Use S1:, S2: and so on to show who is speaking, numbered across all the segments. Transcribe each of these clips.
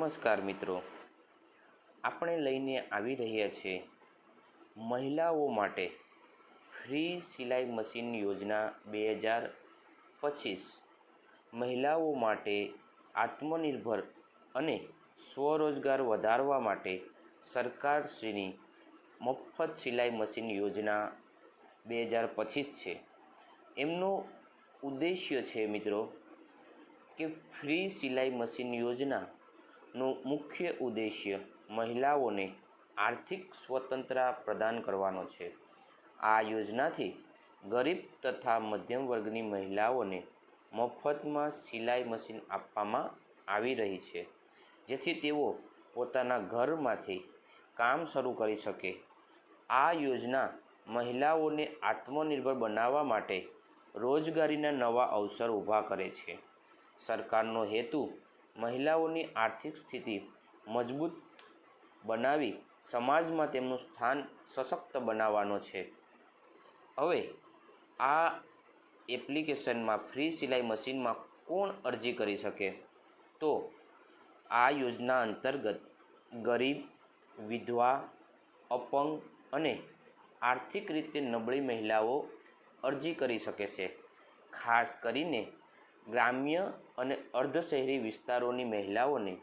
S1: નમસ્કાર મિત્રો, આપણે લઈને આવી રહ્યા છીએ મહિલાઓ માટે ફ્રી સિલાઈ મશીન યોજના 2025। મહિલાઓ માટે આત્મનિર્ભર અને સ્વરોજગાર વધારવા માટે સરકારશ્રીની મફત સિલાઈ મશીન યોજના 2025 છે। એમનો ઉદ્દેશ્ય છે મિત્રો કે ફ્રી સિલાઈ મશીન યોજનાનો મુખ્ય ઉદ્દેશ્ય મહિલાઓને આર્થિક સ્વતંત્રતા પ્રદાન કરવાનો છે। આ યોજનાથી ગરીબ તથા મધ્યમ વર્ગની મહિલાઓને મફતમાં સિલાઈ મશીન આપવામાં આવી રહી છે, જેથી તેઓ પોતાના ઘરમાંથી કામ શરૂ કરી શકે। આ યોજના મહિલાઓને આત્મનિર્ભર બનાવવા માટે રોજગારીના નવા અવસર ઊભા કરે છે। સરકારનો હેતુ મહિલાઓની આર્થિક સ્થિતિ મજબૂત બનાવી સમાજમાં તેમનું સ્થાન સશક્ત બનાવવાનો છે। હવે આ એપ્લિકેશનમાં ફ્રી સિલાઈ મશીનમાં કોણ અરજી કરી શકે? તો આ યોજના અંતર્ગત ગરીબ, વિધવા, અપંગ અને આર્થિક રીતે નબળી મહિલાઓ અરજી કરી શકે છે। ખાસ કરીને ગ્રામ્ય અને અર્ધ શહેરી વિસ્તારોની મહિલાઓને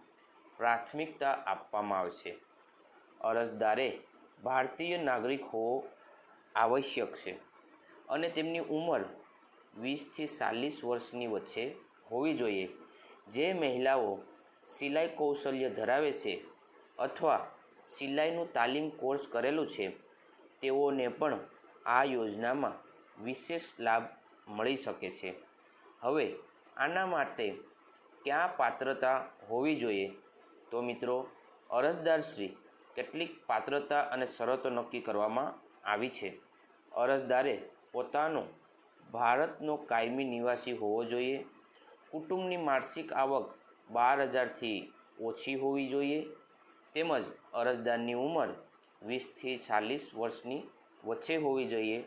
S1: પ્રાથમિકતા આપવામાં આવશે। અરજદારે ભારતીય નાગરિક હોવો આવશ્યક છે અને તેમની ઉંમર 20 થી 40 વર્ષની વચ્ચે હોવી જોઈએ। જે મહિલાઓ સિલાઈ કૌશલ્ય ધરાવે છે અથવા સિલાઈનું તાલીમ કોર્સ કરેલું છે તેઓને પણ આ યોજનામાં વિશેષ લાભ મળી શકે છે। હવે આના માટે ક્યાં પાત્રતા હોવી જોઈએ? તો મિત્રો, અરજદારશ્રી કેટલીક પાત્રતા અને શરતો નક્કી કરવામાં આવી છે। અરજદારે પોતાનો ભારતનો કાયમી નિવાસી હોવો જોઈએ। કુટુંબની માસિક આવક 12,000થી ઓછી હોવી જોઈએ તેમજ અરજદારની ઉંમર 20 થી 40 વર્ષની વચ્ચે હોવી જોઈએ।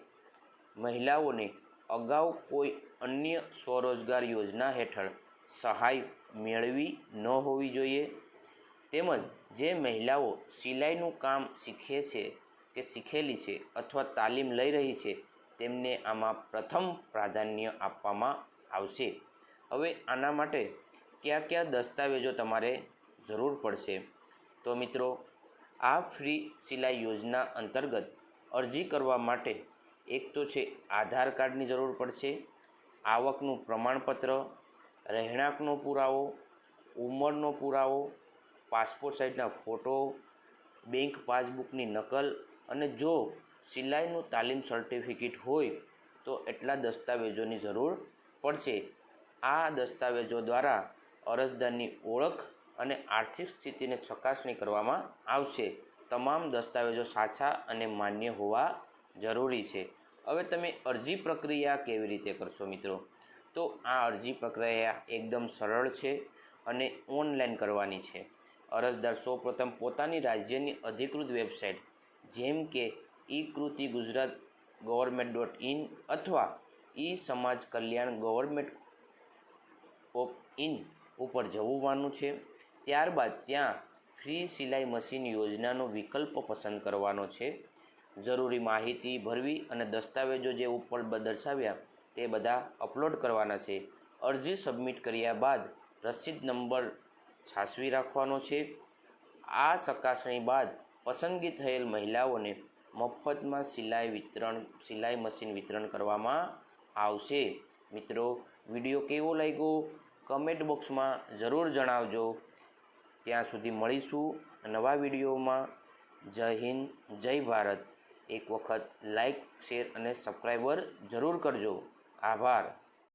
S1: મહિલાઓને અગાઉ કોઈ અન્ય સ્વરોજગાર યોજના હેઠળ સહાય મેળવી ન હોવી જોઈએ તેમજ જે મહિલાઓ સિલાઈનું કામ શીખે છે કે શીખેલી છે અથવા તાલીમ લઈ રહી છે તેમને આમાં પ્રથમ પ્રાધાન્ય આપવામાં આવશે। હવે આના માટે કયા કયા દસ્તાવેજો તમારે જરૂર પડશે? તો મિત્રો, આ ફ્રી સિલાઈ યોજના અંતર્ગત અરજી કરવા માટે એક તો છે આધાર કાર્ડની જરૂર પડશે, આવકનું પ્રમાણપત્ર, રહેણાંકનો પુરાવો, ઉંમરનો પુરાવો, પાસપોર્ટ સાઇઝના ફોટો, બેંક પાસબુકની નકલ અને જો સિલાઈનું તાલીમ સર્ટિફિકેટ હોય તો એટલા દસ્તાવેજોની જરૂર પડશે। આ દસ્તાવેજો દ્વારા અરજદારની ઓળખ અને આર્થિક સ્થિતિને ચકાસણી કરવામાં આવશે। તમામ દસ્તાવેજો સાચા અને માન્ય હોવા જરૂરી છે। હવે તમે અરજી પ્રક્રિયા કેવી રીતે કરશો મિત્રો? તો આ અરજી પ્રક્રિયા એકદમ સરળ છે અને ઓનલાઈન કરવાની છે। અરજદાર સૌપ્રથમ પોતાની રાજ્યની અધિકૃત વેબસાઇટ જેમ કે ઈ-કૃતિ ગુજરાત gov.in અથવા ઈ સમાજ કલ્યાણ gov.in ઉપર જવાનું છે। ત્યારબાદ ત્યાં ફ્રી સિલાઈ મશીન યોજનાનો વિકલ્પ પસંદ કરવાનો છે। જરૂરી માહિતી ભરવી અને દસ્તાવેજો જે ઉપર દર્શાવ્યા તે બધા અપલોડ કરવાના છે। અરજી સબમિટ કર્યા બાદ રસીદ નંબર સાચવી રાખવાનો છે। આ ચકાસણી બાદ પસંદગી થયેલ મહિલાઓને મફતમાં સિલાઈ મશીન વિતરણ કરવામાં આવશે। મિત્રો, વિડીયો કેવો લાગ્યો કમેન્ટ બોક્સમાં જરૂર જણાવજો। ત્યાં સુધી મળીશું નવા વિડીયોમાં। જય હિન્દ, જય ભારત। એક વખત લાઈક, શેર અને સબસ્ક્રાઈબર જરૂર કરજો। આભાર।